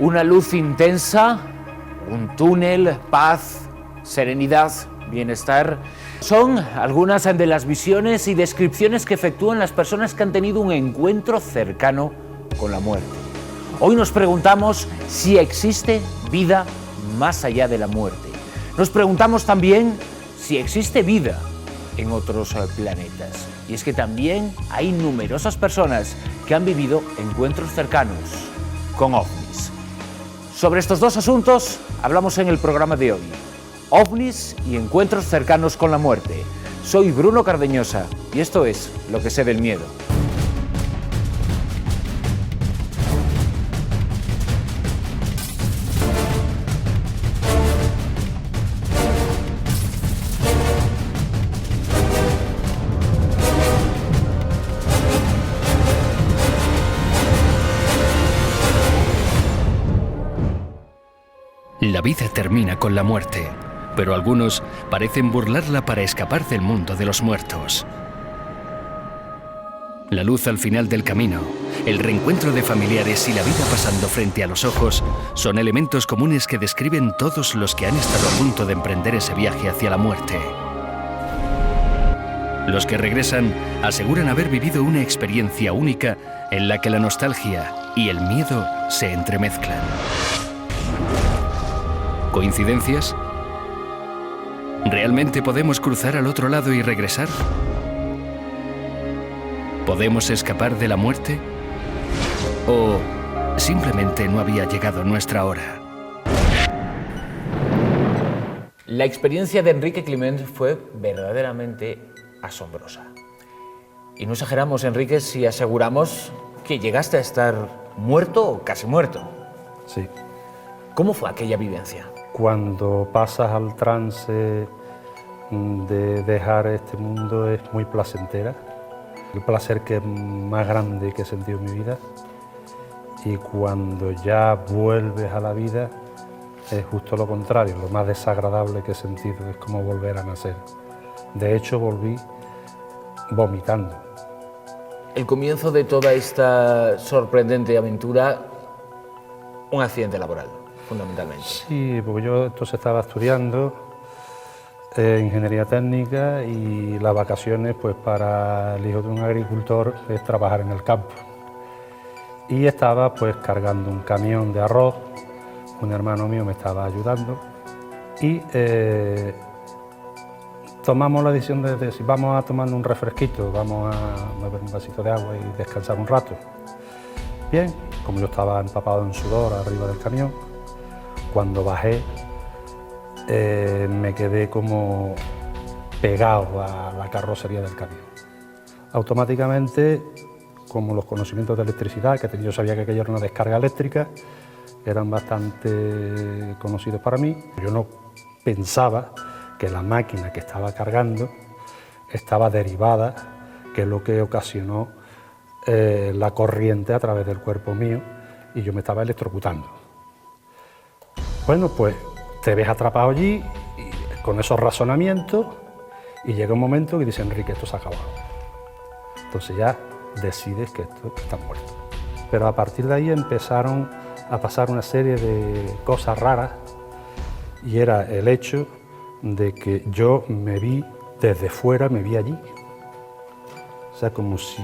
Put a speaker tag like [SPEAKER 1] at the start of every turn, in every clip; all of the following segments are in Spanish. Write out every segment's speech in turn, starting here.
[SPEAKER 1] Una luz intensa, un túnel, paz, serenidad, bienestar. Son algunas de las visiones y descripciones que efectúan las personas que han tenido un encuentro cercano con la muerte. Hoy nos preguntamos si existe vida más allá de la muerte. Nos preguntamos también si existe vida en otros planetas. Y es que también hay numerosas personas que han vivido encuentros cercanos con ovnis. Sobre estos dos asuntos hablamos en el programa de hoy. OVNIs y encuentros cercanos con la muerte. Soy Bruno Cardeñosa y esto es Lo que sé del miedo.
[SPEAKER 2] La vida termina con la muerte, pero algunos parecen burlarla para escapar del mundo de los muertos. La luz al final del camino, el reencuentro de familiares y la vida pasando frente a los ojos son elementos comunes que describen todos los que han estado a punto de emprender ese viaje hacia la muerte. Los que regresan aseguran haber vivido una experiencia única en la que la nostalgia y el miedo se entremezclan. ¿Coincidencias? ¿Realmente podemos cruzar al otro lado y regresar? ¿Podemos escapar de la muerte? ¿O simplemente no había llegado nuestra hora?
[SPEAKER 1] La experiencia de Enrique Climent fue verdaderamente asombrosa. Y no exageramos, Enrique, si aseguramos que llegaste a estar muerto o casi muerto.
[SPEAKER 3] Sí.
[SPEAKER 1] ¿Cómo fue aquella vivencia?
[SPEAKER 3] Cuando pasas al trance de dejar este mundo es muy placentera. El placer que es más grande que he sentido en mi vida. Y cuando ya vuelves a la vida es justo lo contrario, lo más desagradable que he sentido, es como volver a nacer. De hecho, volví vomitando.
[SPEAKER 1] El comienzo de toda esta sorprendente aventura, un accidente laboral, fundamentalmente.
[SPEAKER 3] Sí, porque yo entonces estaba estudiando ingeniería técnica y las vacaciones, pues para el hijo de un agricultor, es trabajar en el campo. Y estaba pues cargando un camión de arroz, un hermano mío me estaba ayudando y tomamos la decisión de decir, vamos a tomar un refresquito, vamos a beber un vasito de agua y descansar un rato. Bien, como yo estaba empapado en sudor arriba del camión, cuando bajé me quedé como pegado a la carrocería del camión. Automáticamente, como los conocimientos de electricidad, que yo sabía que aquello era una descarga eléctrica, eran bastante conocidos para mí. Yo no pensaba que la máquina que estaba cargando estaba derivada, que es lo que ocasionó la corriente a través del cuerpo mío, y yo me estaba electrocutando. Bueno, pues te ves atrapado allí y con esos razonamientos y llega un momento que dice, Enrique, esto se ha acabado. Entonces ya decides que esto está muerto. Pero a partir de ahí empezaron a pasar una serie de cosas raras y era el hecho de que yo me vi desde fuera, me vi allí. O sea, como si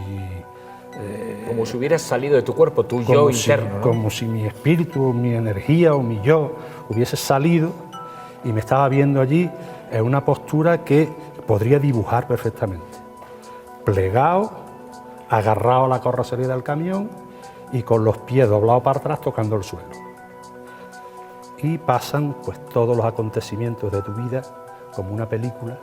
[SPEAKER 1] hubieras salido de tu cuerpo, tu yo interno, ¿no?
[SPEAKER 3] Como si mi espíritu, mi energía o mi yo hubiese salido y me estaba viendo allí en una postura que podría dibujar perfectamente. Plegado, agarrado a la carrocería del camión y con los pies doblados para atrás tocando el suelo. Y pasan pues todos los acontecimientos de tu vida como una película.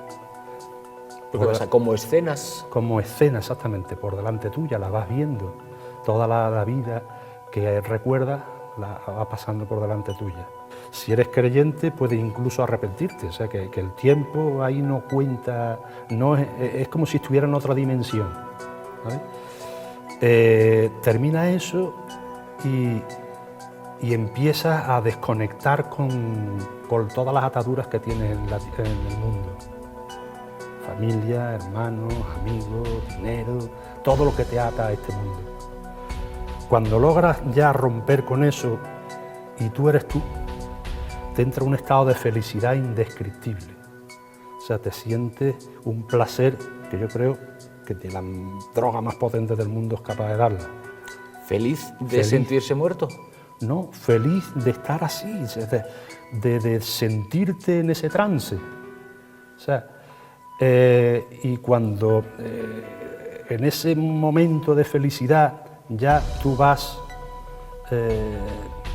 [SPEAKER 1] Como escenas.
[SPEAKER 3] Como escenas, exactamente, por delante tuya, la vas viendo. Toda la vida que recuerdas la va pasando por delante tuya. Si eres creyente, puedes incluso arrepentirte, o sea que el tiempo ahí no cuenta, no es como si estuviera en otra dimensión, ¿vale? Termina eso y empiezas a desconectar con todas las ataduras que tienes en el mundo. Familia, hermanos, amigos, dinero, todo lo que te ata a este mundo. Cuando logras ya romper con eso y tú eres tú. Te entra un estado de felicidad indescriptible. O sea, te sientes un placer que yo creo que ni la droga más potente del mundo es capaz de darla.
[SPEAKER 1] ¿Feliz de
[SPEAKER 3] Feliz.
[SPEAKER 1] sentirse muerto?
[SPEAKER 3] No, feliz de estar así, de sentirte en ese trance. O sea, y cuando en ese momento de felicidad ya tú vas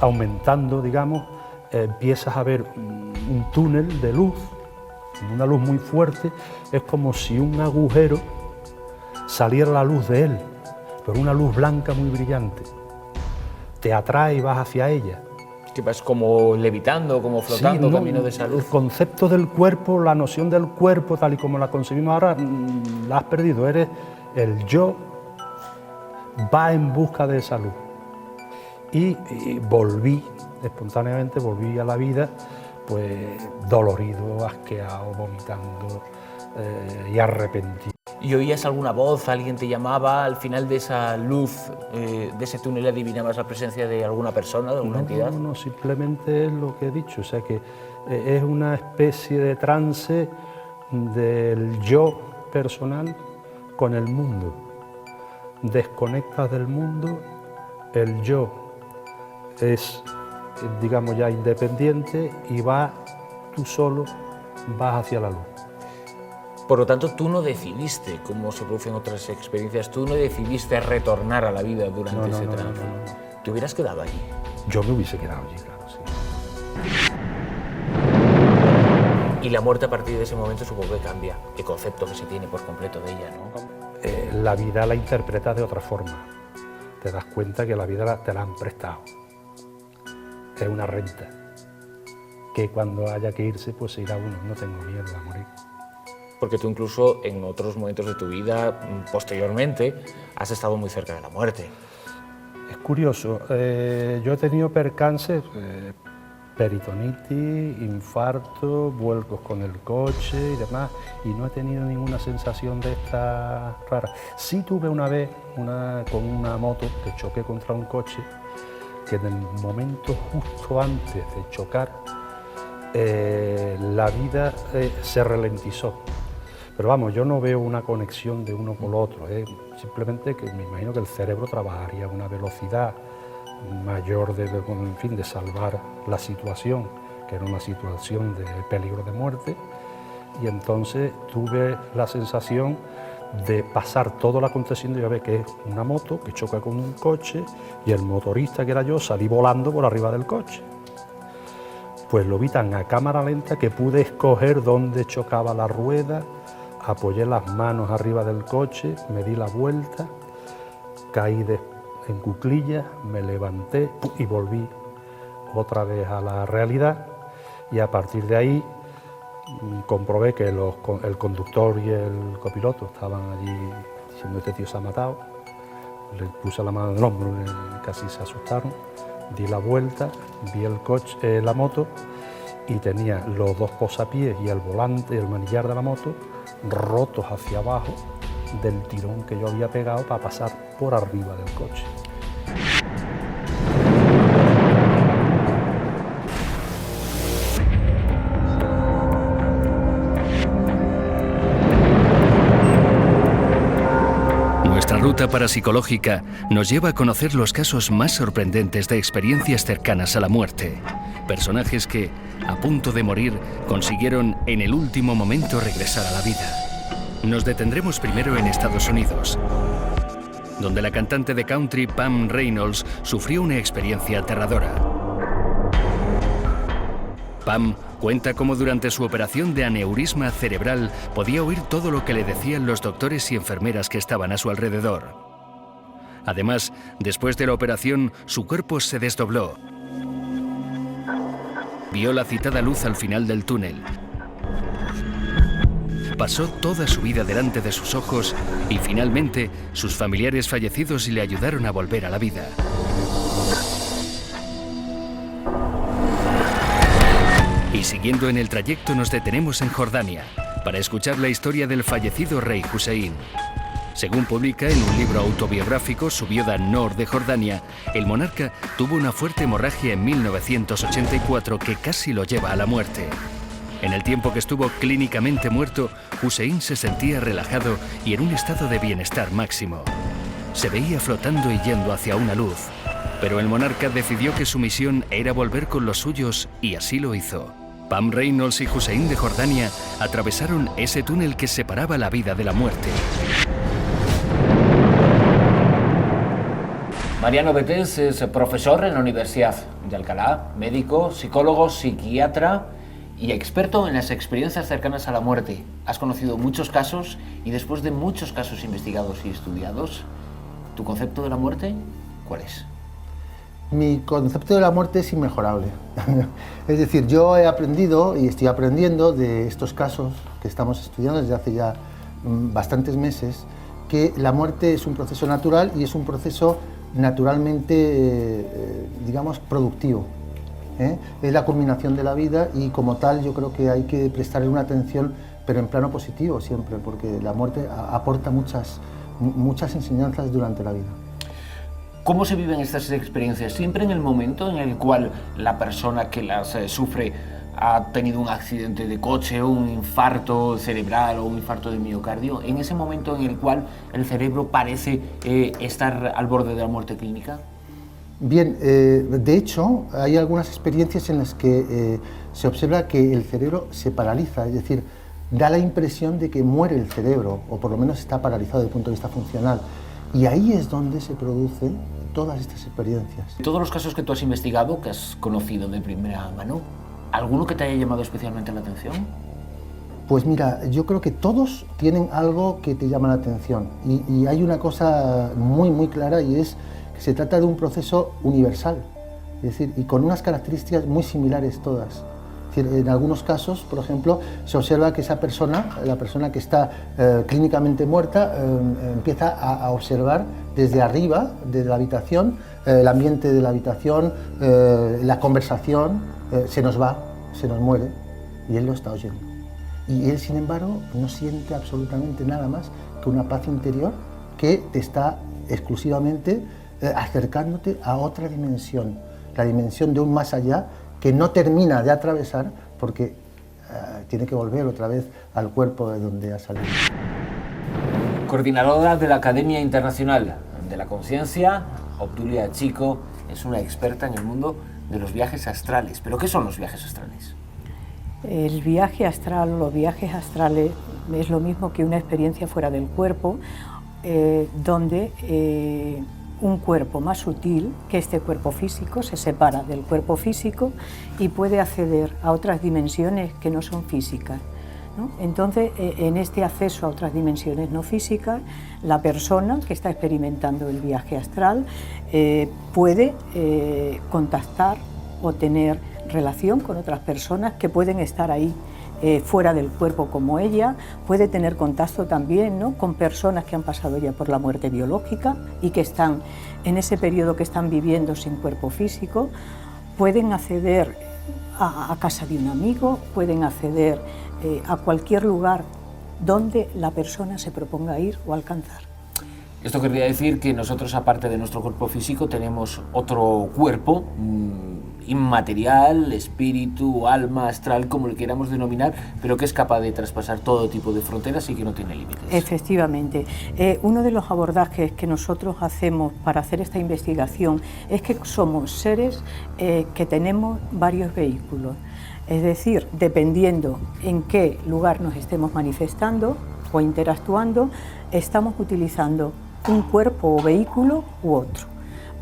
[SPEAKER 3] aumentando, digamos, empiezas a ver un túnel de luz, una luz muy fuerte, es como si un agujero saliera la luz de él, pero una luz blanca muy brillante. Te atrae y vas hacia ella.
[SPEAKER 1] Que vas como levitando, como flotando,
[SPEAKER 3] Sí, no,
[SPEAKER 1] camino de esa luz.
[SPEAKER 3] El concepto del cuerpo, la noción del cuerpo, tal y como la concebimos ahora, la has perdido. Eres el yo, va en busca de esa luz. Y volví, espontáneamente volví a la vida, pues dolorido, asqueado, vomitando y arrepentido.
[SPEAKER 1] ¿Y oías alguna voz, alguien te llamaba? Al final de esa luz, de ese túnel, adivinabas la presencia de alguna persona, de alguna entidad.
[SPEAKER 3] No, simplemente es lo que he dicho, o sea que es una especie de trance del yo personal con el mundo. Desconectas del mundo, el yo es, digamos, ya independiente y tú solo vas hacia la luz.
[SPEAKER 1] Por lo tanto, tú no decidiste, como se producen otras experiencias, tú no decidiste retornar a la vida durante ese trance.
[SPEAKER 3] No.
[SPEAKER 1] ¿Te hubieras quedado allí?
[SPEAKER 3] Yo me hubiese quedado allí, claro, sí.
[SPEAKER 1] Y la muerte a partir de ese momento supongo que cambia el concepto que se tiene por completo de ella, ¿no?
[SPEAKER 3] La vida la interpretas de otra forma. Te das cuenta que la vida te la han prestado. Es una renta. Que cuando haya que irse, pues se irá uno. No tengo miedo a morir.
[SPEAKER 1] Porque tú incluso en otros momentos de tu vida, posteriormente, has estado muy cerca de la muerte.
[SPEAKER 3] Es curioso, yo he tenido percances, peritonitis, infarto, vuelcos con el coche y demás, y no he tenido ninguna sensación de esta rara. Sí tuve una vez con una moto que choqué contra un coche, que en el momento justo antes de chocar, la vida se ralentizó. Pero vamos, yo no veo una conexión de uno con lo otro, simplemente que me imagino que el cerebro trabajaría a una velocidad mayor de salvar la situación, que era una situación de peligro de muerte, y entonces tuve la sensación de pasar todo el acontecimiento y ver que es una moto que choca con un coche y el motorista, que era yo, salí volando por arriba del coche. Pues lo vi tan a cámara lenta que pude escoger dónde chocaba la rueda, apoyé las manos arriba del coche, me di la vuelta, caí en cuclillas, me levanté y volví otra vez a la realidad, y a partir de ahí comprobé que el conductor y el copiloto estaban allí diciendo: este tío se ha matado. Le puse la mano en el hombro y casi se asustaron. Di la vuelta, vi el coche, la moto, y tenía los dos posapiés y el volante y el manillar de la moto rotos hacia abajo del tirón que yo había pegado para pasar por arriba del coche.
[SPEAKER 2] Nuestra ruta parapsicológica nos lleva a conocer los casos más sorprendentes de experiencias cercanas a la muerte. Personajes que, a punto de morir, consiguieron en el último momento regresar a la vida. Nos detendremos primero en Estados Unidos, donde la cantante de country Pam Reynolds sufrió una experiencia aterradora. Pam cuenta cómo durante su operación de aneurisma cerebral podía oír todo lo que le decían los doctores y enfermeras que estaban a su alrededor. Además, después de la operación, su cuerpo se desdobló. Vio la citada luz al final del túnel. Pasó toda su vida delante de sus ojos y finalmente sus familiares fallecidos le ayudaron a volver a la vida. Y siguiendo en el trayecto nos detenemos en Jordania para escuchar la historia del fallecido rey Hussein. Según publica en un libro autobiográfico su viuda Noor de Jordania, el monarca tuvo una fuerte hemorragia en 1984 que casi lo lleva a la muerte. En el tiempo que estuvo clínicamente muerto, Hussein se sentía relajado y en un estado de bienestar máximo. Se veía flotando y yendo hacia una luz, pero el monarca decidió que su misión era volver con los suyos y así lo hizo. Pam Reynolds y Hussein de Jordania atravesaron ese túnel que separaba la vida de la muerte.
[SPEAKER 1] Mariano Betés es profesor en la Universidad de Alcalá, médico, psicólogo, psiquiatra y experto en las experiencias cercanas a la muerte. Has conocido muchos casos y después de muchos casos investigados y estudiados, ¿tu concepto de la muerte cuál es?
[SPEAKER 4] Mi concepto de la muerte es inmejorable. Es decir, yo he aprendido y estoy aprendiendo de estos casos que estamos estudiando desde hace ya bastantes meses, que la muerte es un proceso natural y es un proceso naturalmente, digamos, productivo. Es la culminación de la vida y como tal yo creo que hay que prestarle una atención, pero en plano positivo siempre, porque la muerte aporta muchas enseñanzas durante la vida.
[SPEAKER 1] ¿Cómo se viven estas experiencias? ¿Siempre en el momento en el cual la persona que las sufre ha tenido un accidente de coche, o un infarto cerebral o un infarto de miocardio? ¿En ese momento en el cual el cerebro parece estar al borde de la muerte clínica?
[SPEAKER 4] Bien, de hecho, hay algunas experiencias en las que se observa que el cerebro se paraliza, es decir, da la impresión de que muere el cerebro, o por lo menos está paralizado desde el punto de vista funcional. Y ahí es donde se producen todas estas experiencias.
[SPEAKER 1] De todos los casos que tú has investigado, que has conocido de primera mano, ¿alguno que te haya llamado especialmente la atención?
[SPEAKER 4] Pues mira, yo creo que todos tienen algo que te llama la atención. Y hay una cosa muy clara y es que se trata de un proceso universal. Es decir, y con unas características muy similares todas. Es decir, en algunos casos, por ejemplo, se observa que esa persona, la persona que está clínicamente muerta, empieza a observar desde arriba, desde la habitación, el ambiente de la habitación, la conversación, se nos va, se nos muere, y él lo está oyendo. Y él, sin embargo, no siente absolutamente nada más que una paz interior que te está exclusivamente acercándote a otra dimensión, la dimensión de un más allá, que no termina de atravesar porque tiene que volver otra vez al cuerpo de donde ha salido.
[SPEAKER 1] Coordinadora de la Academia Internacional de la Conciencia, Obdulia Chico es una experta en el mundo de los viajes astrales. ¿Pero qué son los viajes astrales?
[SPEAKER 5] El viaje astral, los viajes astrales es lo mismo que una experiencia fuera del cuerpo, donde un cuerpo más sutil que este cuerpo físico se separa del cuerpo físico y puede acceder a otras dimensiones que no son físicas, ¿no? Entonces, en este acceso a otras dimensiones no físicas, la persona que está experimentando el viaje astral puede contactar o tener relación con otras personas que pueden estar ahí fuera del cuerpo como ella, puede tener contacto también, ¿no?, con personas que han pasado ya por la muerte biológica y que están en ese periodo que están viviendo sin cuerpo físico, pueden acceder a casa de un amigo, pueden acceder a cualquier lugar donde la persona se proponga ir o alcanzar.
[SPEAKER 1] Esto querría decir que nosotros, aparte de nuestro cuerpo físico, tenemos otro cuerpo inmaterial, espíritu, alma, astral, como lo queramos denominar, pero que es capaz de traspasar todo tipo de fronteras y que no tiene límites.
[SPEAKER 5] Efectivamente. Uno de los abordajes que nosotros hacemos para hacer esta investigación es que somos seres que tenemos varios vehículos. Es decir, dependiendo en qué lugar nos estemos manifestando o interactuando, estamos utilizando un cuerpo o vehículo u otro.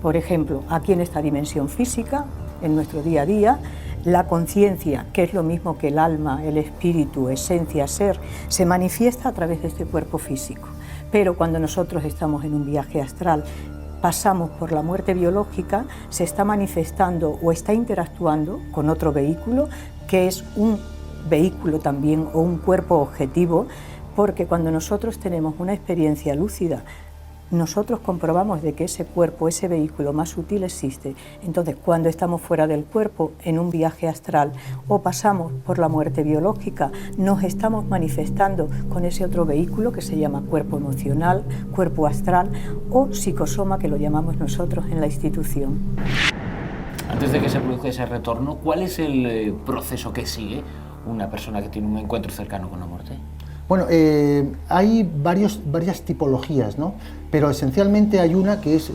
[SPEAKER 5] Por ejemplo, aquí en esta dimensión física, en nuestro día a día, la conciencia, que es lo mismo que el alma, el espíritu, esencia, ser, se manifiesta a través de este cuerpo físico. Pero cuando nosotros estamos en un viaje astral, pasamos por la muerte biológica, se está manifestando o está interactuando con otro vehículo, que es un vehículo también o un cuerpo objetivo, porque cuando nosotros tenemos una experiencia lúcida nosotros comprobamos de que ese cuerpo, ese vehículo más sutil existe. Entonces, cuando estamos fuera del cuerpo, en un viaje astral, o pasamos por la muerte biológica, nos estamos manifestando con ese otro vehículo que se llama cuerpo emocional, cuerpo astral o psicosoma, que lo llamamos nosotros en la institución.
[SPEAKER 1] Antes de que se produzca ese retorno, ¿cuál es el proceso que sigue una persona que tiene un encuentro cercano con la muerte?
[SPEAKER 4] Bueno, hay varias tipologías, ¿no? Pero esencialmente hay una que es,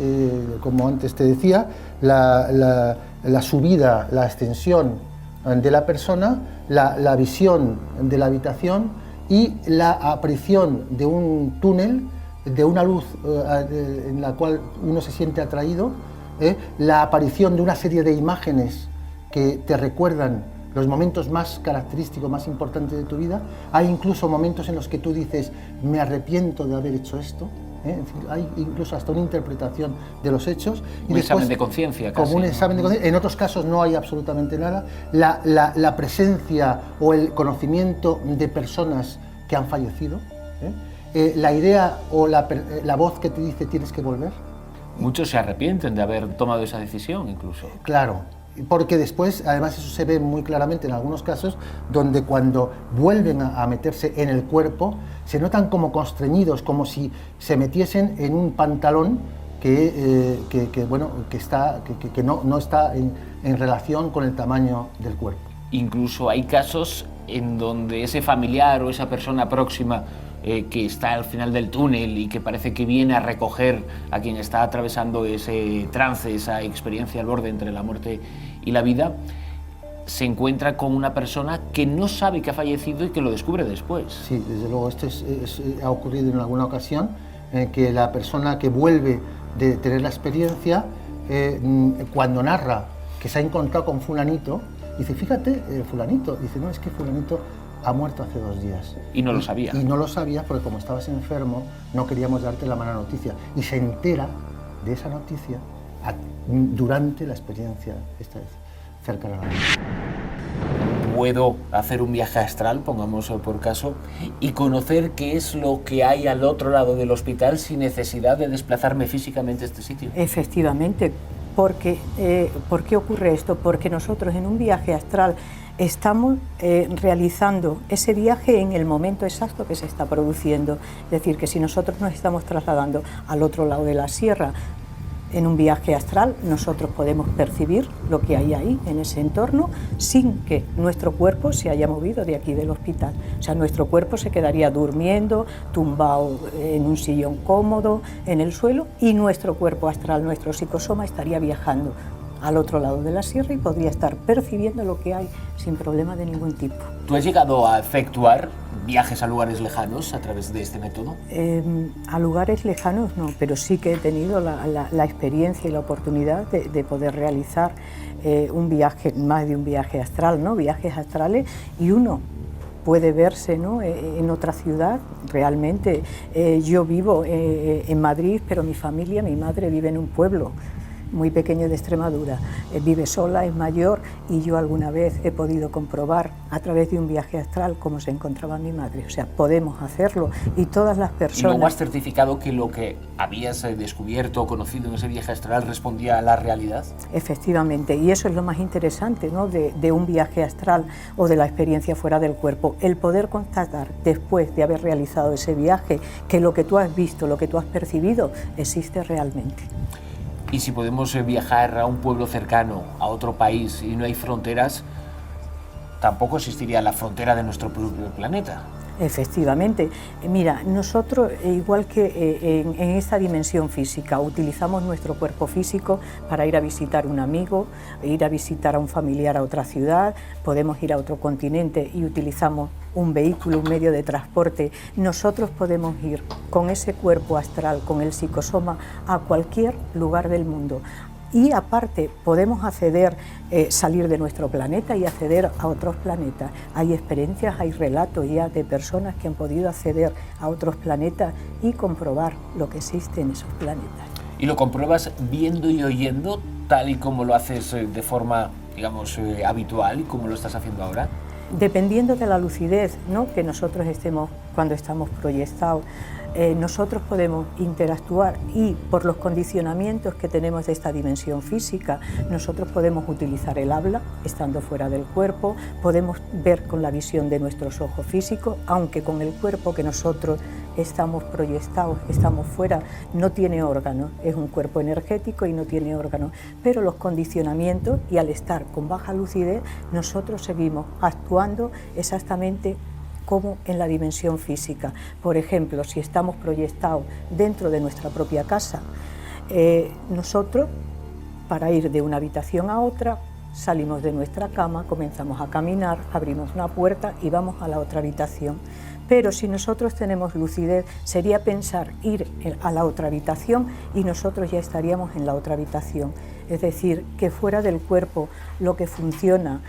[SPEAKER 4] como antes te decía, la subida, la ascensión de la persona, la visión de la habitación y la aparición de un túnel, de una luz en la cual uno se siente atraído, la aparición de una serie de imágenes que te recuerdan los momentos más característicos, más importantes de tu vida. Hay incluso momentos en los que tú dices, me arrepiento de haber hecho esto. En fin, hay incluso hasta una interpretación de los hechos. Y
[SPEAKER 1] un examen de conciencia casi.
[SPEAKER 4] Como un examen de conciencia. En otros casos no hay absolutamente nada. La presencia o el conocimiento de personas que han fallecido. La idea o la voz que te dice tienes que volver.
[SPEAKER 1] Muchos se arrepienten de haber tomado esa decisión incluso.
[SPEAKER 4] Claro. Porque después, además eso se ve muy claramente en algunos casos, donde cuando vuelven a meterse en el cuerpo, se notan como constreñidos, como si se metiesen en un pantalón que no está en relación con el tamaño del cuerpo.
[SPEAKER 1] Incluso hay casos en donde ese familiar o esa persona próxima que está al final del túnel y que parece que viene a recoger a quien está atravesando ese trance, esa experiencia al borde entre la muerte y la vida, se encuentra con una persona que no sabe que ha fallecido y que lo descubre después.
[SPEAKER 4] Sí, desde luego, esto ha ocurrido en alguna ocasión, que la persona que vuelve de tener la experiencia, cuando narra que se ha encontrado con fulanito, dice, fíjate, fulanito, dice, no, es que fulanito ha muerto hace 2 días.
[SPEAKER 1] Y no lo sabía.
[SPEAKER 4] Y no lo sabías porque como estabas enfermo no queríamos darte la mala noticia. Y se entera de esa noticia durante la experiencia esta vez cercana a la muerte.
[SPEAKER 1] Puedo hacer un viaje astral, pongamos por caso, y conocer qué es lo que hay al otro lado del hospital sin necesidad de desplazarme físicamente a este sitio.
[SPEAKER 5] Efectivamente, porque ¿por qué ocurre esto? Porque nosotros en un viaje astral estamos realizando ese viaje en el momento exacto que se está produciendo. Es decir, que si nosotros nos estamos trasladando al otro lado de la sierra, en un viaje astral nosotros podemos percibir lo que hay ahí, en ese entorno, sin que nuestro cuerpo se haya movido de aquí del hospital. O sea, nuestro cuerpo se quedaría durmiendo, tumbado en un sillón cómodo, en el suelo, y nuestro cuerpo astral, nuestro psicosoma, estaría viajando al otro lado de la sierra y podría estar percibiendo lo que hay sin problema de ningún tipo.
[SPEAKER 1] ¿Tú has llegado a efectuar viajes a lugares lejanos a través de este método?
[SPEAKER 5] A lugares lejanos no, pero sí que he tenido la experiencia y la oportunidad de poder realizar un viaje, más de un viaje astral, ¿no? Viajes astrales, y uno puede verse, ¿no?, en otra ciudad. Realmente yo vivo en Madrid, pero mi familia, mi madre vive en un pueblo muy pequeño de Extremadura, vive sola, es mayor, y yo alguna vez he podido comprobar a través de un viaje astral cómo se encontraba mi madre. O sea, podemos hacerlo, y todas las personas...
[SPEAKER 1] ¿Y luego has certificado que lo que habías descubierto o conocido en ese viaje astral respondía a la realidad?
[SPEAKER 5] Efectivamente, y eso es lo más interesante, ¿no?, de un viaje astral o de la experiencia fuera del cuerpo, el poder constatar después de haber realizado ese viaje que lo que tú has visto, lo que tú has percibido, existe realmente.
[SPEAKER 1] Y si podemos viajar a un pueblo cercano, a otro país, y no hay fronteras, tampoco existiría la frontera de nuestro propio planeta.
[SPEAKER 5] Efectivamente. Mira, nosotros, igual que en esta dimensión física, utilizamos nuestro cuerpo físico para ir a visitar a un amigo, ir a visitar a un familiar a otra ciudad, podemos ir a otro continente y utilizamos un vehículo, un medio de transporte. Nosotros podemos ir con ese cuerpo astral, con el psicosoma, a cualquier lugar del mundo. Y aparte podemos acceder, salir de nuestro planeta y acceder a otros planetas. Hay experiencias, hay relatos ya de personas que han podido acceder a otros planetas y comprobar lo que existe en esos planetas.
[SPEAKER 1] ¿Y lo compruebas viendo y oyendo, tal y como lo haces de forma, digamos, habitual y como lo estás haciendo ahora?
[SPEAKER 5] Dependiendo de la lucidez, ¿no?, que nosotros estemos cuando estamos proyectados, nosotros podemos interactuar y por los condicionamientos que tenemos de esta dimensión física, nosotros podemos utilizar el habla estando fuera del cuerpo, podemos ver con la visión de nuestros ojos físicos, aunque con el cuerpo que nosotros estamos proyectados, estamos fuera, no tiene órganos, es un cuerpo energético y no tiene órganos, pero los condicionamientos y al estar con baja lucidez nosotros seguimos actuando exactamente como en la dimensión física. Por ejemplo, si estamos proyectados dentro de nuestra propia casa, nosotros para ir de una habitación a otra salimos de nuestra cama, comenzamos a caminar, abrimos una puerta y vamos a la otra habitación. Pero si nosotros tenemos lucidez, sería pensar ir a la otra habitación y nosotros ya estaríamos en la otra habitación. Es decir, que fuera del cuerpo lo que funciona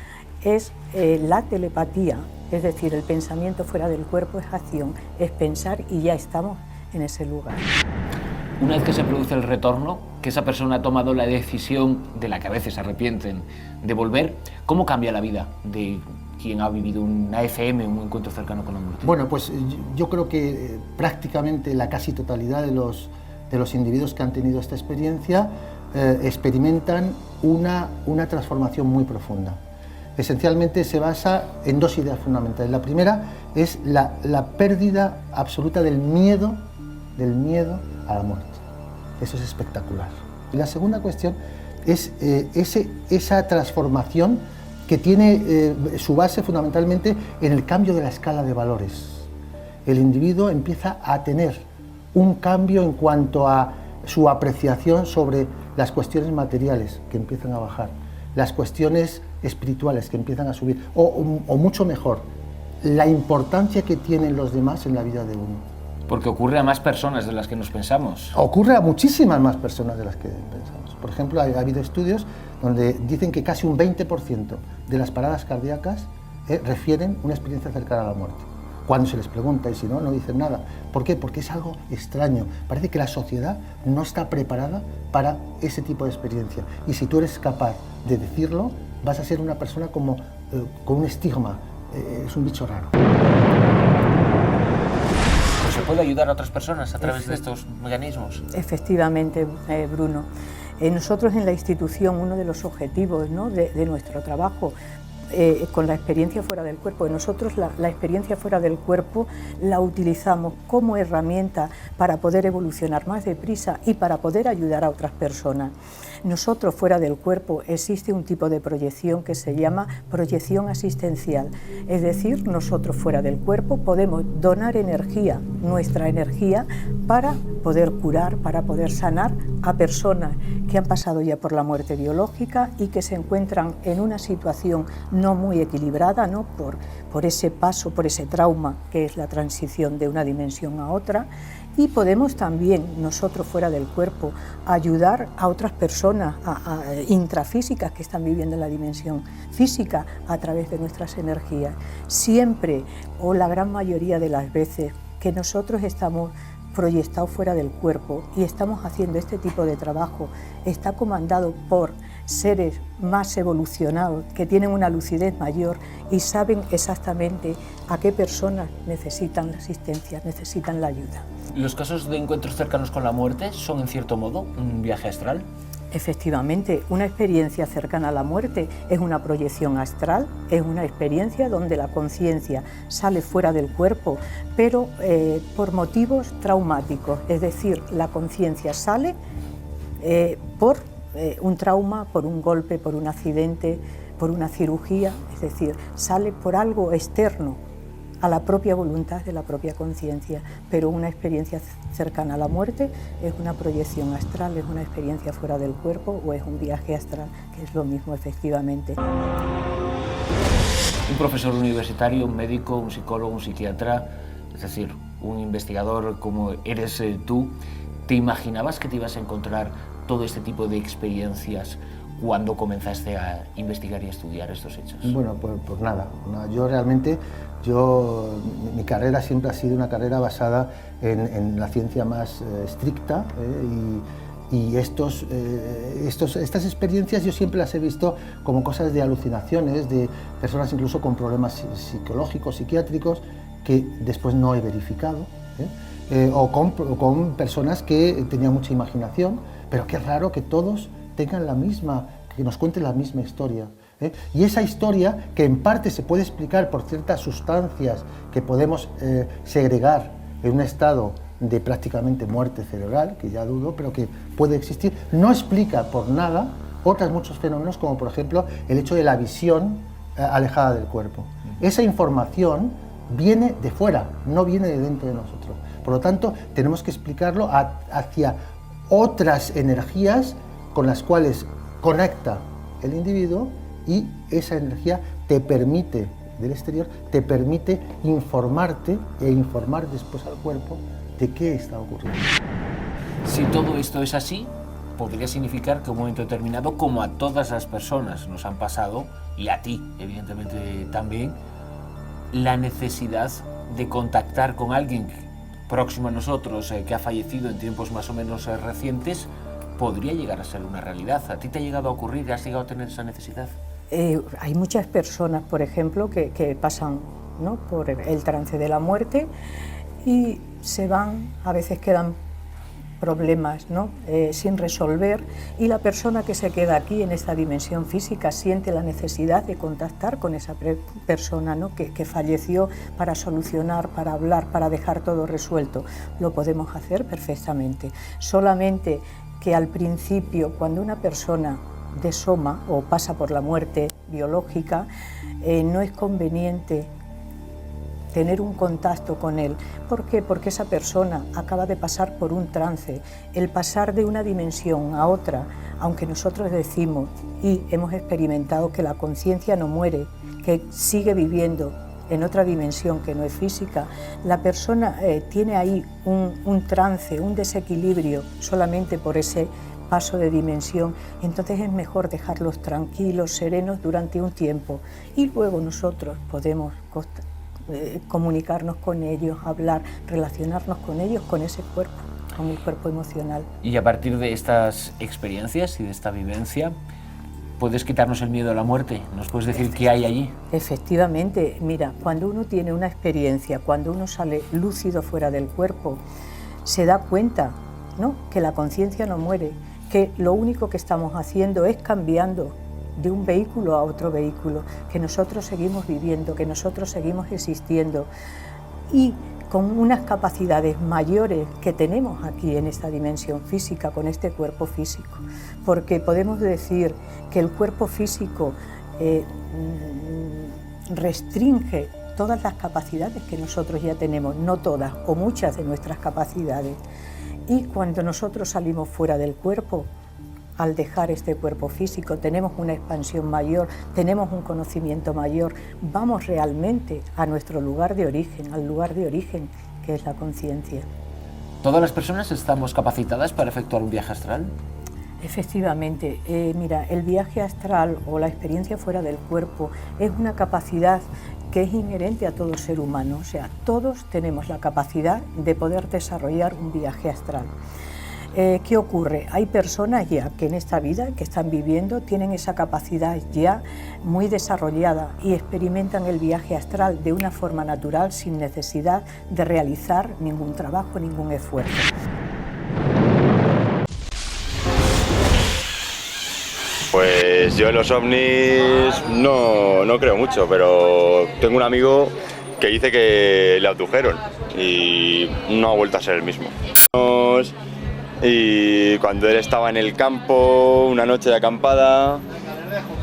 [SPEAKER 5] es la telepatía, es decir, el pensamiento fuera del cuerpo es acción, es pensar y ya estamos en ese lugar.
[SPEAKER 1] Una vez que se produce el retorno, que esa persona ha tomado la decisión, de la que a veces se arrepienten, de volver, ¿cómo cambia la vida de quien ha vivido una FM, un encuentro cercano con la muerte?
[SPEAKER 4] Bueno, pues yo creo que prácticamente la casi totalidad de los individuos que han tenido esta experiencia experimentan una transformación muy profunda. Esencialmente se basa en dos ideas fundamentales. La primera es la pérdida absoluta del miedo a la muerte. Eso es espectacular. Y la segunda cuestión es esa transformación que tiene su base fundamentalmente en el cambio de la escala de valores. El individuo empieza a tener un cambio en cuanto a su apreciación sobre las cuestiones materiales, que empiezan a bajar, las cuestiones espirituales, que empiezan a subir, o mucho mejor, la importancia que tienen los demás en la vida de uno.
[SPEAKER 1] Porque ocurre a más personas de las que nos pensamos.
[SPEAKER 4] Ocurre a muchísimas más personas de las que pensamos. Por ejemplo, ha habido estudios donde dicen que casi un 20% de las paradas cardíacas refieren una experiencia cercana a la muerte. Cuando se les pregunta, y si no, no dicen nada. ¿Por qué? Porque es algo extraño. Parece que la sociedad no está preparada para ese tipo de experiencia. Y si tú eres capaz de decirlo, vas a ser una persona con un estigma. Es un bicho raro.
[SPEAKER 1] ¿Se puede ayudar a otras personas a través de estos mecanismos?
[SPEAKER 5] Efectivamente, Bruno. Nosotros en la institución, uno de los objetivos, ¿no?, de nuestro trabajo con la experiencia fuera del cuerpo, nosotros la experiencia fuera del cuerpo la utilizamos como herramienta para poder evolucionar más deprisa y para poder ayudar a otras personas. Nosotros fuera del cuerpo existe un tipo de proyección que se llama proyección asistencial, es decir, nosotros fuera del cuerpo podemos donar energía, nuestra energía, para poder curar, para poder sanar a personas que han pasado ya por la muerte biológica y que se encuentran en una situación no muy equilibrada, ¿no?, por ese paso, por ese trauma que es la transición de una dimensión a otra. Y podemos también, nosotros fuera del cuerpo, ayudar a otras personas intrafísicas que están viviendo en la dimensión física a través de nuestras energías. Siempre, o la gran mayoría de las veces, que nosotros estamos proyectados fuera del cuerpo y estamos haciendo este tipo de trabajo, está comandado por seres más evolucionados, que tienen una lucidez mayor y saben exactamente a qué personas necesitan la asistencia, necesitan la ayuda.
[SPEAKER 1] ¿Los casos de encuentros cercanos con la muerte son, en cierto modo, un viaje astral?
[SPEAKER 5] Efectivamente, una experiencia cercana a la muerte es una proyección astral, es una experiencia donde la conciencia sale fuera del cuerpo, pero por motivos traumáticos, es decir, la conciencia sale por un trauma, por un golpe, por un accidente, por una cirugía, es decir, sale por algo externo a la propia voluntad de la propia conciencia, pero una experiencia cercana a la muerte es una proyección astral, es una experiencia fuera del cuerpo o es un viaje astral, que es lo mismo efectivamente.
[SPEAKER 1] Un profesor universitario, un médico, un psicólogo, un psiquiatra, es decir, un investigador como eres tú, ¿te imaginabas que te ibas a encontrar todo este tipo de experiencias cuando comenzaste a investigar y a estudiar estos hechos?
[SPEAKER 4] Bueno, pues nada. Mi carrera siempre ha sido una carrera basada en la ciencia más estricta Y estas experiencias yo siempre las he visto como cosas de alucinaciones, de personas incluso con problemas psicológicos, psiquiátricos, que después no he verificado, o con personas que tenían mucha imaginación, pero qué raro que todos tengan que nos cuenten la misma historia. Y esa historia, que en parte se puede explicar por ciertas sustancias que podemos segregar en un estado de prácticamente muerte cerebral, que ya dudo, pero que puede existir, no explica por nada otros muchos fenómenos, como por ejemplo el hecho de la visión alejada del cuerpo. Esa información viene de fuera, no viene de dentro de nosotros. Por lo tanto, tenemos que explicarlo hacia otras energías con las cuales conecta el individuo, y esa energía te permite, del exterior, te permite informarte e informar después al cuerpo de qué está ocurriendo.
[SPEAKER 1] Si todo esto es así, podría significar que en un momento determinado, como a todas las personas nos han pasado, y a ti, evidentemente también, la necesidad de contactar con alguien próximo a nosotros, que ha fallecido en tiempos más o menos recientes, podría llegar a ser una realidad. ¿A ti te ha llegado a ocurrir? ¿Has llegado a tener esa necesidad?
[SPEAKER 5] Hay muchas personas, por ejemplo, que pasan, ¿no?, por el trance de la muerte y se van, a veces quedan problemas, ¿no?, sin resolver, y la persona que se queda aquí en esta dimensión física siente la necesidad de contactar con esa persona, ¿no?, que falleció, para solucionar, para hablar, para dejar todo resuelto. Lo podemos hacer perfectamente, solamente que al principio, cuando una persona desoma o pasa por la muerte biológica, no es conveniente tener un contacto con él. ¿Por qué? Porque esa persona acaba de pasar por un trance. El pasar de una dimensión a otra, aunque nosotros decimos y hemos experimentado que la conciencia no muere, que sigue viviendo en otra dimensión que no es física, la persona tiene ahí un trance, un desequilibrio solamente por ese paso de dimensión. Entonces es mejor dejarlos tranquilos, serenos durante un tiempo, y luego nosotros podemos comunicarnos con ellos, hablar, relacionarnos con ellos, con ese cuerpo, con el cuerpo emocional.
[SPEAKER 1] Y a partir de estas experiencias y de esta vivencia, ¿puedes quitarnos el miedo a la muerte? ¿Nos puedes decir qué hay allí?
[SPEAKER 5] Efectivamente, mira, cuando uno tiene una experiencia, cuando uno sale lúcido fuera del cuerpo, se da cuenta, ¿no?, que la conciencia no muere, que lo único que estamos haciendo es cambiando de un vehículo a otro vehículo, que nosotros seguimos viviendo, que nosotros seguimos existiendo, y con unas capacidades mayores que tenemos aquí en esta dimensión física, con este cuerpo físico, porque podemos decir que el cuerpo físico restringe todas las capacidades que nosotros ya tenemos, no todas, o muchas de nuestras capacidades, y cuando nosotros salimos fuera del cuerpo, al dejar este cuerpo físico, tenemos una expansión mayor, tenemos un conocimiento mayor, vamos realmente a nuestro lugar de origen, al lugar de origen que es la conciencia.
[SPEAKER 1] ¿Todas las personas estamos capacitadas para efectuar un viaje astral?
[SPEAKER 5] Efectivamente, mira, el viaje astral o la experiencia fuera del cuerpo es una capacidad que es inherente a todo ser humano, o sea, todos tenemos la capacidad de poder desarrollar un viaje astral. ¿Qué ocurre? Hay personas ya que en esta vida que están viviendo tienen esa capacidad ya muy desarrollada y experimentan el viaje astral de una forma natural, sin necesidad de realizar ningún trabajo, ningún esfuerzo.
[SPEAKER 6] Pues yo en los ovnis no creo mucho, pero tengo un amigo que dice que le abdujeron y no ha vuelto a ser el mismo. Y cuando él estaba en el campo, una noche de acampada,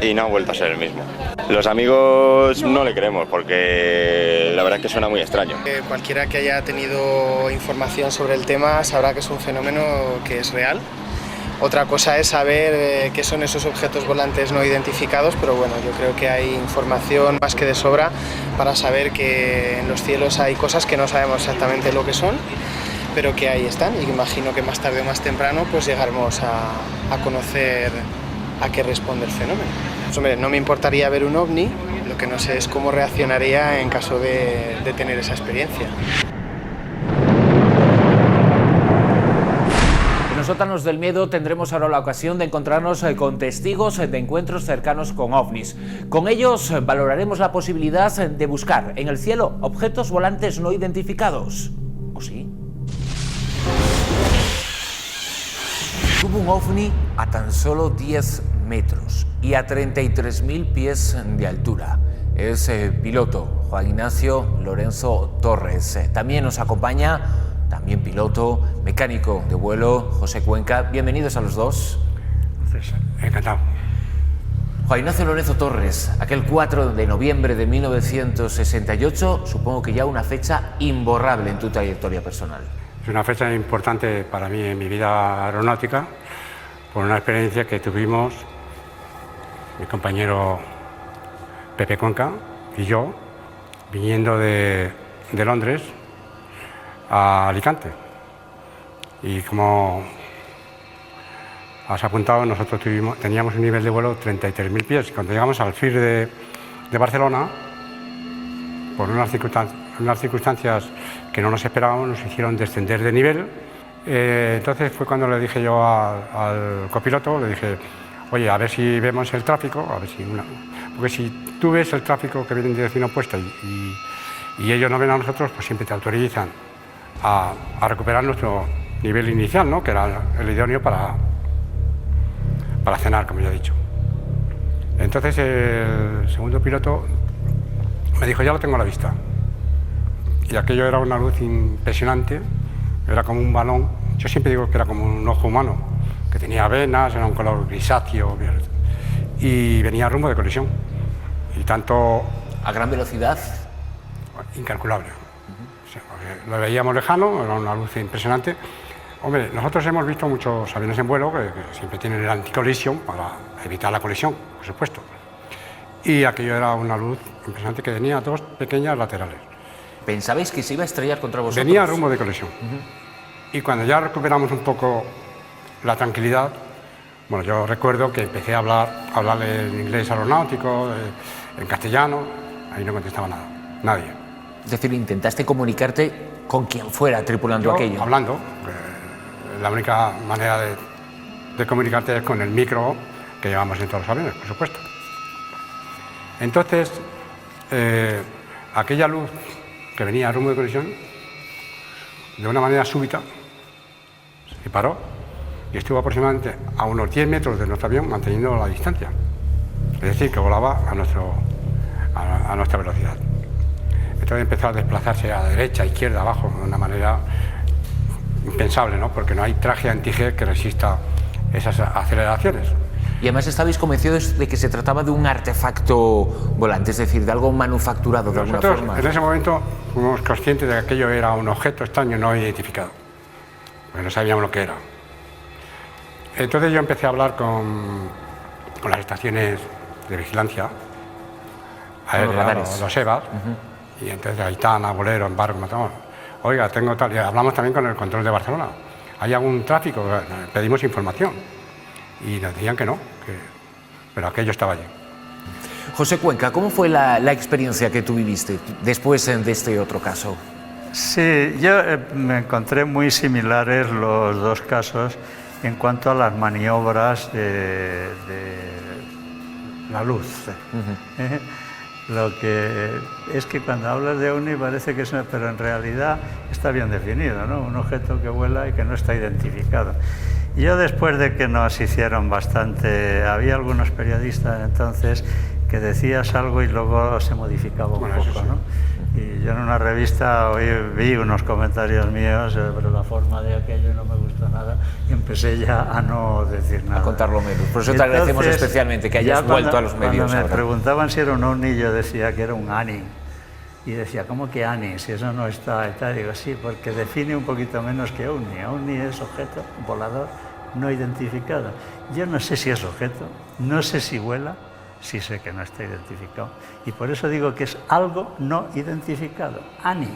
[SPEAKER 6] y no ha vuelto a ser el mismo. Los amigos no le creemos porque la verdad es que suena muy extraño.
[SPEAKER 7] Cualquiera que haya tenido información sobre el tema sabrá que es un fenómeno que es real. Otra cosa es saber qué son esos objetos volantes no identificados, pero bueno, yo creo que hay información más que de sobra para saber que en los cielos hay cosas que no sabemos exactamente lo que son, pero que ahí están, y imagino que más tarde o más temprano pues llegaremos a conocer a qué responde el fenómeno. Pues, hombre, no me importaría ver un ovni, lo que no sé es cómo reaccionaría en caso de tener esa experiencia.
[SPEAKER 1] sótanos del miedo tendremos ahora la ocasión de encontrarnos con testigos de encuentros cercanos con ovnis. Con ellos valoraremos la posibilidad de buscar en el cielo objetos volantes no identificados. ¿O sí? Tuvo un ovni a tan solo 10 metros y a 33.000 pies de altura. Es piloto Juan Ignacio Lorenzo Torres. También nos acompaña, también piloto, mecánico de vuelo, José Cuenca. Bienvenidos a los dos.
[SPEAKER 8] Encantado.
[SPEAKER 1] Juan Ignacio Lorenzo Torres, aquel 4 de noviembre de 1968, supongo que ya una fecha imborrable en tu trayectoria personal.
[SPEAKER 8] Es una fecha importante para mí en mi vida aeronáutica, por una experiencia que tuvimos mi compañero Pepe Cuenca y yo, viniendo de Londres a Alicante. Y como has apuntado, nosotros teníamos un nivel de vuelo 33.000 pies. Cuando llegamos al FIR de Barcelona, por unas circunstancias que no nos esperábamos, nos hicieron descender de nivel. Entonces fue cuando le dije yo al copiloto, le dije, oye, a ver si vemos el tráfico, porque si tú ves el tráfico que viene en dirección opuesta y ellos no ven a nosotros, pues siempre te autorizan a recuperar nuestro nivel inicial, ¿no? Que era el idóneo para cenar, como ya he dicho. Entonces el segundo piloto me dijo, ya lo tengo a la vista. Y aquello era una luz impresionante, era como un balón. Yo siempre digo que era como un ojo humano, que tenía venas, era un color grisáceo, y venía a rumbo de colisión. Y tanto...
[SPEAKER 1] ¿A gran velocidad?
[SPEAKER 8] Incalculable. O sea, lo veíamos lejano, era una luz impresionante. Hombre, nosotros hemos visto muchos aviones en vuelo que siempre tienen el anticolisión para evitar la colisión, por supuesto. Y aquello era una luz impresionante que tenía dos pequeñas laterales.
[SPEAKER 1] ¿Pensabais que se iba a estrellar contra vosotros?
[SPEAKER 8] Venía a rumbo de colisión. Y cuando ya recuperamos un poco la tranquilidad, bueno, yo recuerdo que empecé a hablarle en inglés aeronáutico, en castellano, ahí no contestaba nada, nadie.
[SPEAKER 1] Es decir, intentaste comunicarte con quien fuera tripulando aquello.
[SPEAKER 8] Hablando. La única manera de comunicarte es con el micro que llevamos en todos los aviones, por supuesto. Entonces, aquella luz que venía a rumbo de colisión, de una manera súbita, se paró y estuvo aproximadamente a unos 10 metros de nuestro avión manteniendo la distancia. Es decir, que volaba a nuestra velocidad. Entonces empezó a desplazarse a derecha, izquierda, abajo, de una manera impensable, ¿no? Porque no hay traje anti-G que resista esas aceleraciones.
[SPEAKER 1] Y además estabais convencidos de que se trataba de un artefacto volante, es decir, de algo manufacturado de alguna forma.
[SPEAKER 8] En ese momento fuimos conscientes de que aquello era un objeto extraño no identificado, porque no sabíamos lo que era. Entonces yo empecé a hablar con las estaciones de vigilancia aérea, los EVAs, y entonces Aitana, Bolero, Embargo, Matamos. Oiga, tengo tal, y hablamos también con el control de Barcelona. ¿Hay algún tráfico? Pedimos información y nos decían que no, pero aquello estaba allí.
[SPEAKER 1] José Cuenca, ¿cómo fue la experiencia que tú viviste después de este otro caso?
[SPEAKER 9] Sí, yo me encontré muy similares los dos casos en cuanto a las maniobras de la luz. Lo que es que cuando hablas de ovni parece que es una, pero en realidad está bien definido, ¿no? Un objeto que vuela y que no está identificado. Y yo, después de que nos hicieron bastante, había algunos periodistas entonces que decías algo y luego se modificaba un poco, ¿no? Y yo en una revista hoy vi unos comentarios míos sobre la forma de aquello y no me gustó nada y empecé ya a no decir nada.
[SPEAKER 1] A contarlo menos. Por eso te agradecemos especialmente que hayas vuelto a los medios.
[SPEAKER 9] Cuando me preguntaban si era un ovni, yo decía que era un ANI. Y decía, ¿cómo que ANI? Si eso no está y tal. Digo, sí, porque define un poquito menos que OVNI. OVNI es objeto volador no identificado. Yo no sé si es objeto, no sé si vuela, sí sé que no está identificado. Y por eso digo que es algo no identificado, ANI.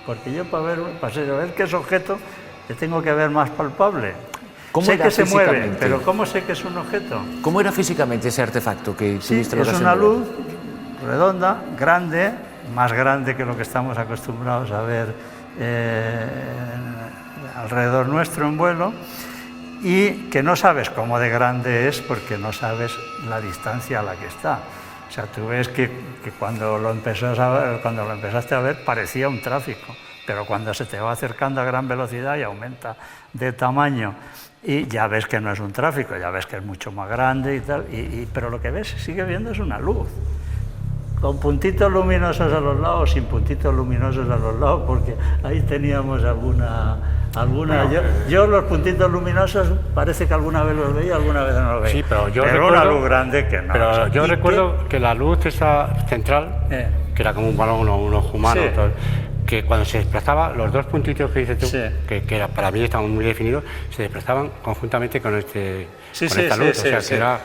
[SPEAKER 9] Porque yo para saber qué es objeto, le tengo que ver más palpable. Sé que se mueve, pero ¿cómo sé que es un objeto?
[SPEAKER 1] ¿Cómo era físicamente ese artefacto que tuviste la ocasión de ver?
[SPEAKER 9] Es una luz redonda, grande, más grande que lo que estamos acostumbrados a ver alrededor nuestro en vuelo, y que no sabes cómo de grande es porque no sabes la distancia a la que está. O sea, tú ves que cuando lo empezaste a ver parecía un tráfico, pero cuando se te va acercando a gran velocidad y aumenta de tamaño y ya ves que no es un tráfico, ya ves que es mucho más grande y tal, pero lo que ves, sigue viendo es una luz, con puntitos luminosos a los lados, sin puntitos luminosos a los lados, porque ahí teníamos alguna yo los puntitos luminosos parece que alguna vez los veía, alguna vez no los veía.
[SPEAKER 8] Sí, pero yo
[SPEAKER 9] recuerdo,
[SPEAKER 8] una
[SPEAKER 9] luz grande que no.
[SPEAKER 8] Pero yo recuerdo que la luz esa central, que era como un balón, unos humanos,
[SPEAKER 9] Sí.
[SPEAKER 8] todo, que cuando se desplazaba, los dos puntitos que dices tú,
[SPEAKER 9] Sí.
[SPEAKER 8] que era, para mí estaban muy definidos, se desplazaban conjuntamente con esta luz.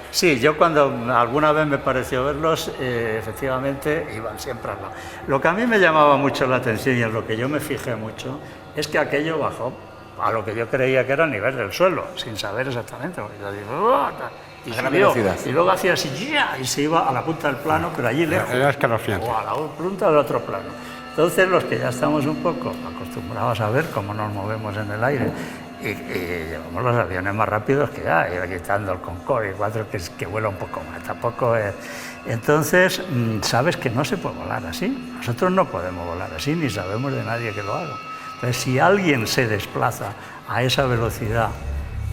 [SPEAKER 9] Sí, yo cuando alguna vez me pareció verlos, efectivamente iban siempre al lado. Lo que a mí me llamaba mucho la atención y en lo que yo me fijé mucho es que aquello bajó a lo que yo creía que era el nivel del suelo, sin saber exactamente. Yo digo, y
[SPEAKER 1] a gran
[SPEAKER 9] subió,
[SPEAKER 1] velocidad.
[SPEAKER 9] y luego hacía así, ¡ya! Y se iba a la punta del plano, pero allí lejos.
[SPEAKER 8] Era escalofriante.
[SPEAKER 9] O a la punta del otro plano. Entonces, los que ya estamos un poco acostumbrados a ver cómo nos movemos en el aire y llevamos los aviones más rápidos que hay, quitando el Concorde 4 que vuela un poco más, tampoco es. Entonces, sabes que no se puede volar así. Nosotros no podemos volar así, ni sabemos de nadie que lo haga. Entonces, si alguien se desplaza a esa velocidad,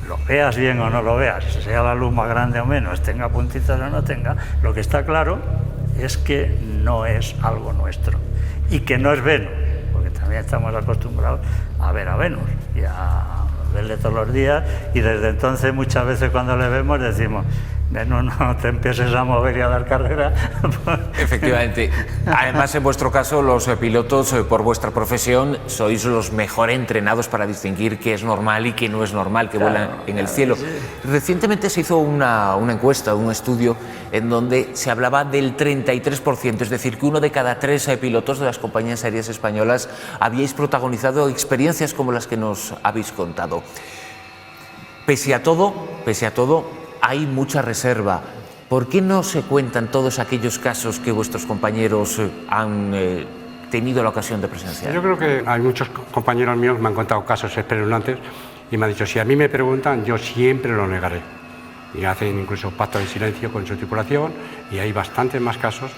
[SPEAKER 9] lo veas bien o no lo veas, sea la luz más grande o menos, tenga puntitos o no tenga, lo que está claro es que no es algo nuestro y que no es Venus, porque también estamos acostumbrados a ver a Venus y a verle todos los días, y desde entonces muchas veces cuando le vemos decimos, Venus, no te empieces a mover y a dar carrera.
[SPEAKER 1] Efectivamente. Además, en vuestro caso, los pilotos, por vuestra profesión, sois los mejor entrenados para distinguir qué es normal y qué no es normal que vuelan en el cielo.
[SPEAKER 9] Sí.
[SPEAKER 1] Recientemente se hizo una encuesta, un estudio, en donde se hablaba del 33%, es decir, que 1 de cada 3 pilotos de las compañías aéreas españolas habíais protagonizado experiencias como las que nos habéis contado. Pese a todo, hay mucha reserva. ¿Por qué no se cuentan todos aquellos casos que vuestros compañeros han tenido la ocasión de presenciar?
[SPEAKER 8] Yo creo que hay muchos compañeros míos que me han contado casos espeluznantes y me han dicho, si a mí me preguntan, yo siempre lo negaré. Y hacen incluso pacto de silencio con su tripulación, y hay bastantes más casos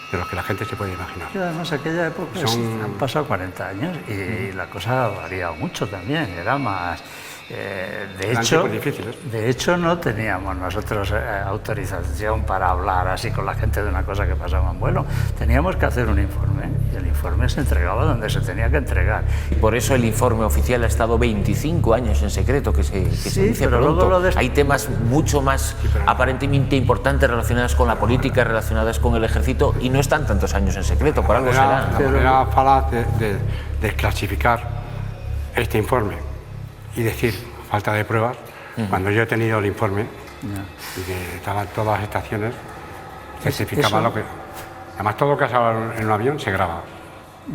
[SPEAKER 8] de los que la gente se puede imaginar.
[SPEAKER 9] Y además, aquella época han pasado 40 años y la cosa ha variado mucho también, era más... De hecho, no teníamos nosotros autorización para hablar así con la gente de una cosa que pasaba en vuelo. Teníamos que hacer un informe y el informe se entregaba donde se tenía que entregar.
[SPEAKER 1] Y por eso el informe oficial ha estado 25 años en secreto, que se dice pronto. Hay temas mucho más aparentemente importantes relacionados con la política, relacionadas con el ejército, y no están tantos años en secreto, por algo será.
[SPEAKER 8] La manera falaz de desclasificar este informe y decir falta de pruebas, cuando yo he tenido el informe y que estaban todas las estaciones, certificaban lo que... Además, todo lo que has hablado en un avión se graba.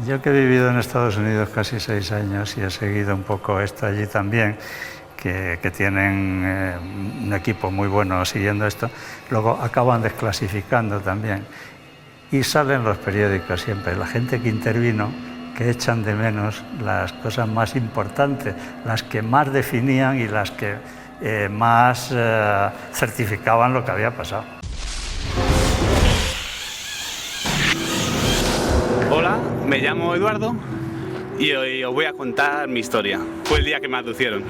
[SPEAKER 9] Yo que he vivido en Estados Unidos casi 6 años y he seguido un poco esto allí también, que tienen un equipo muy bueno siguiendo esto, luego acaban desclasificando también. Y salen los periódicos siempre, la gente que intervino, que echan de menos las cosas más importantes, las que más definían y las que más certificaban lo que había pasado.
[SPEAKER 10] Hola, me llamo Eduardo y hoy os voy a contar mi historia. Fue el día que me abducieron.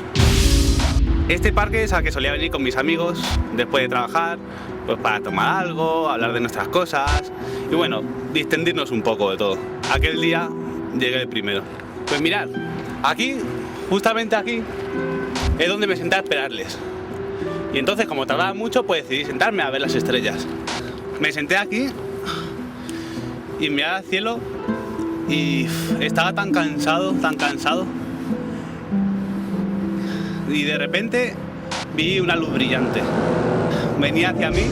[SPEAKER 10] Este parque es al que solía venir con mis amigos después de trabajar, pues para tomar algo, hablar de nuestras cosas y bueno, distendirnos un poco de todo. Aquel día llegué el primero. Pues mirad, aquí, justamente aquí, es donde me senté a esperarles. Y entonces, como tardaba mucho, pues decidí sentarme a ver las estrellas. Me senté aquí y miraba al cielo y estaba tan cansado. Y de repente vi una luz brillante. Venía hacia mí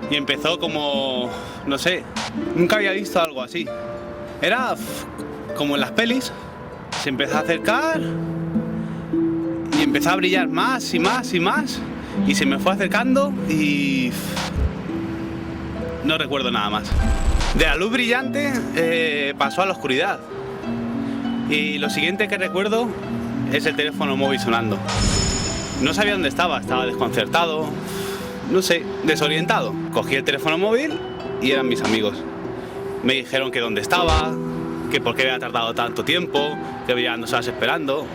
[SPEAKER 10] y empezó como, no sé, nunca había visto algo así. Era como en las pelis, se empezó a acercar y empezó a brillar más y más y más y se me fue acercando y no recuerdo nada más. De la luz brillante pasó a la oscuridad y lo siguiente que recuerdo es el teléfono móvil sonando. No sabía dónde estaba desconcertado, no sé, desorientado. Cogí el teléfono móvil y eran mis amigos. Me dijeron que dónde estaba, que por qué había tardado tanto tiempo, que había 2 horas esperando.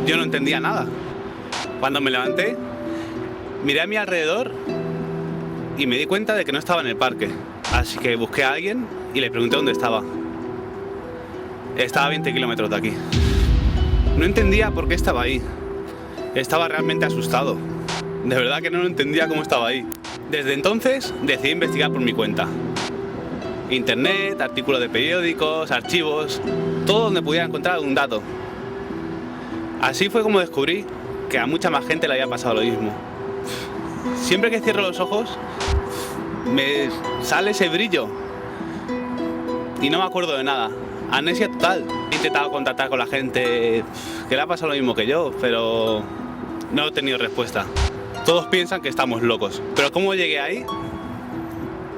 [SPEAKER 10] Yo no entendía nada. Cuando me levanté, miré a mi alrededor y me di cuenta de que no estaba en el parque. Así que busqué a alguien y le pregunté dónde estaba. Estaba a 20 kilómetros de aquí. No entendía por qué estaba ahí. Estaba realmente asustado. De verdad que no entendía cómo estaba ahí. Desde entonces decidí investigar por mi cuenta. Internet, artículos de periódicos, archivos, todo donde pudiera encontrar algún dato. Así fue como descubrí que a mucha más gente le había pasado lo mismo. Siempre que cierro los ojos, me sale ese brillo y no me acuerdo de nada. Amnesia total. He intentado contactar con la gente que le ha pasado lo mismo que yo, pero no he tenido respuesta. Todos piensan que estamos locos, pero cómo llegué ahí,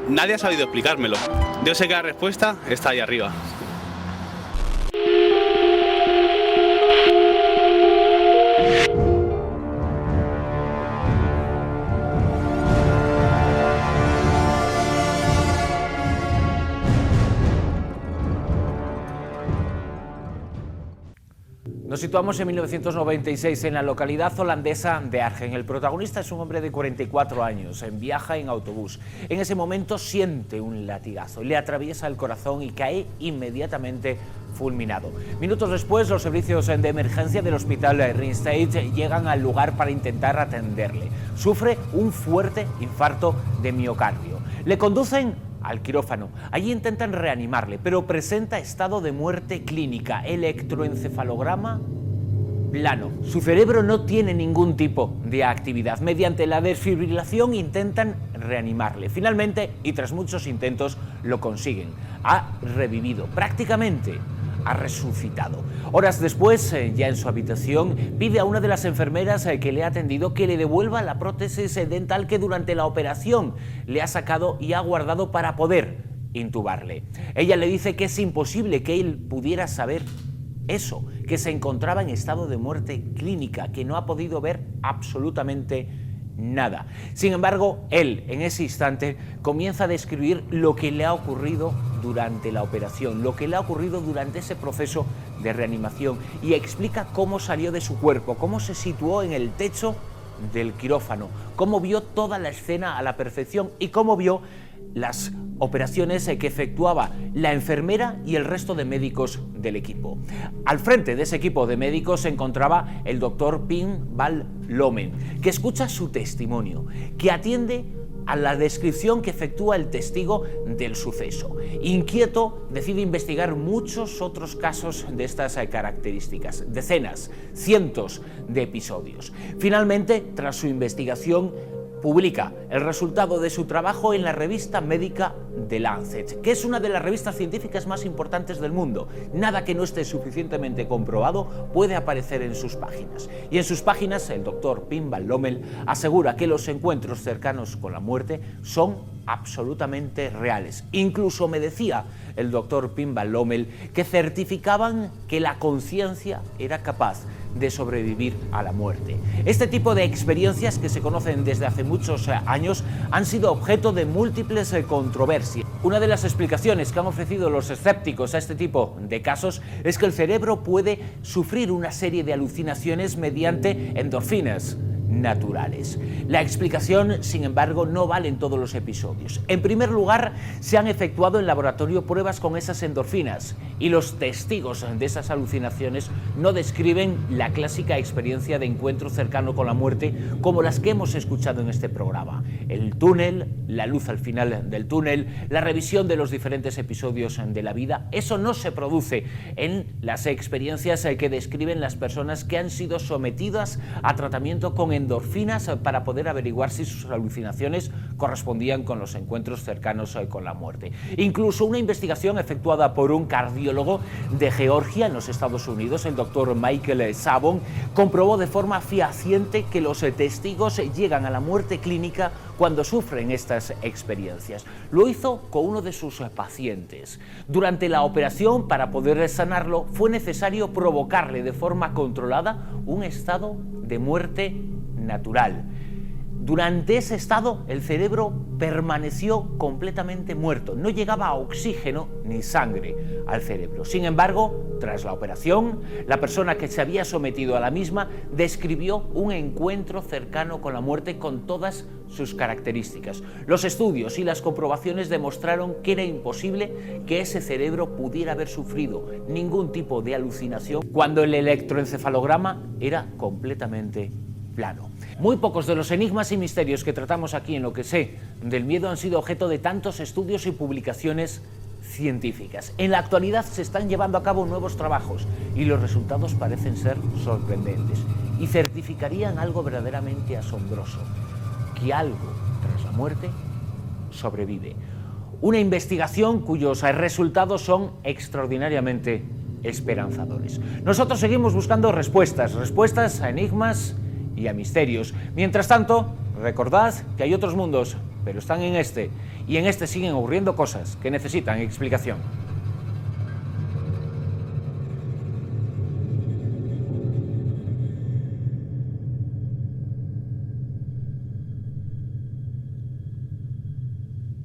[SPEAKER 10] nadie ha sabido explicármelo. Yo sé que la respuesta está ahí arriba.
[SPEAKER 1] Nos situamos en 1996 en la localidad holandesa de Argen. El protagonista es un hombre de 44 años, viaja en autobús. En ese momento siente un latigazo, le atraviesa el corazón y cae inmediatamente fulminado. Minutos después, los servicios de emergencia del hospital Ringstate llegan al lugar para intentar atenderle. Sufre un fuerte infarto de miocardio. Le conducen al quirófano. Allí intentan reanimarle, pero presenta estado de muerte clínica, electroencefalograma plano. Su cerebro no tiene ningún tipo de actividad. Mediante la desfibrilación intentan reanimarle. Finalmente, y tras muchos intentos, lo consiguen. Ha revivido, prácticamente ha resucitado. Horas después, ya en su habitación, pide a una de las enfermeras que le ha atendido que le devuelva la prótesis dental que durante la operación le ha sacado y ha guardado para poder intubarle. Ella le dice que es imposible que él pudiera saber eso, que se encontraba en estado de muerte clínica, que no ha podido ver absolutamente nada. Sin embargo, él, en ese instante, comienza a describir lo que le ha ocurrido durante la operación, lo que le ha ocurrido durante ese proceso de reanimación, y explica cómo salió de su cuerpo, cómo se situó en el techo del quirófano, cómo vio toda la escena a la perfección y cómo vio las operaciones que efectuaba la enfermera y el resto de médicos del equipo. Al frente de ese equipo de médicos se encontraba el doctor Pim van Lommel, que escucha su testimonio, que atiende a la descripción que efectúa el testigo del suceso. Inquieto, decide investigar muchos otros casos de estas características, decenas, cientos de episodios. Finalmente, tras su investigación, publica el resultado de su trabajo en la revista médica The Lancet, que es una de las revistas científicas más importantes del mundo. Nada que no esté suficientemente comprobado puede aparecer en sus páginas. Y en sus páginas el doctor Pim van Lommel asegura que los encuentros cercanos con la muerte son absolutamente reales. Incluso me decía el doctor Pim van Lommel que certificaban que la conciencia era capaz de sobrevivir a la muerte. Este tipo de experiencias, que se conocen desde hace muchos años, han sido objeto de múltiples controversias. Una de las explicaciones que han ofrecido los escépticos a este tipo de casos es que el cerebro puede sufrir una serie de alucinaciones mediante endorfinas naturales. La explicación, sin embargo, no vale en todos los episodios. En primer lugar, se han efectuado en laboratorio pruebas con esas endorfinas y los testigos de esas alucinaciones no describen la clásica experiencia de encuentro cercano con la muerte como las que hemos escuchado en este programa. El túnel, la luz al final del túnel, la revisión de los diferentes episodios de la vida, eso no se produce en las experiencias que describen las personas que han sido sometidas a tratamiento con endorfinas para poder averiguar si sus alucinaciones correspondían con los encuentros cercanos con la muerte. Incluso una investigación efectuada por un cardiólogo de Georgia, en los Estados Unidos, el doctor Michael Sabon, comprobó de forma fehaciente que los testigos llegan a la muerte clínica cuando sufren estas experiencias. Lo hizo con uno de sus pacientes. Durante la operación, para poder sanarlo, fue necesario provocarle de forma controlada un estado de muerte natural. Durante ese estado, el cerebro permaneció completamente muerto. No llegaba oxígeno ni sangre al cerebro. Sin embargo, tras la operación, la persona que se había sometido a la misma describió un encuentro cercano con la muerte con todas sus características. Los estudios y las comprobaciones demostraron que era imposible que ese cerebro pudiera haber sufrido ningún tipo de alucinación cuando el electroencefalograma era completamente plano. Muy pocos de los enigmas y misterios que tratamos aquí en Lo que sé del miedo han sido objeto de tantos estudios y publicaciones científicas. En la actualidad se están llevando a cabo nuevos trabajos y los resultados parecen ser sorprendentes y certificarían algo verdaderamente asombroso, que algo tras la muerte sobrevive. Una investigación cuyos resultados son extraordinariamente esperanzadores. Nosotros seguimos buscando respuestas a enigmas y a misterios. Mientras tanto, recordad que hay otros mundos, pero están en este, y en este siguen ocurriendo cosas que necesitan explicación.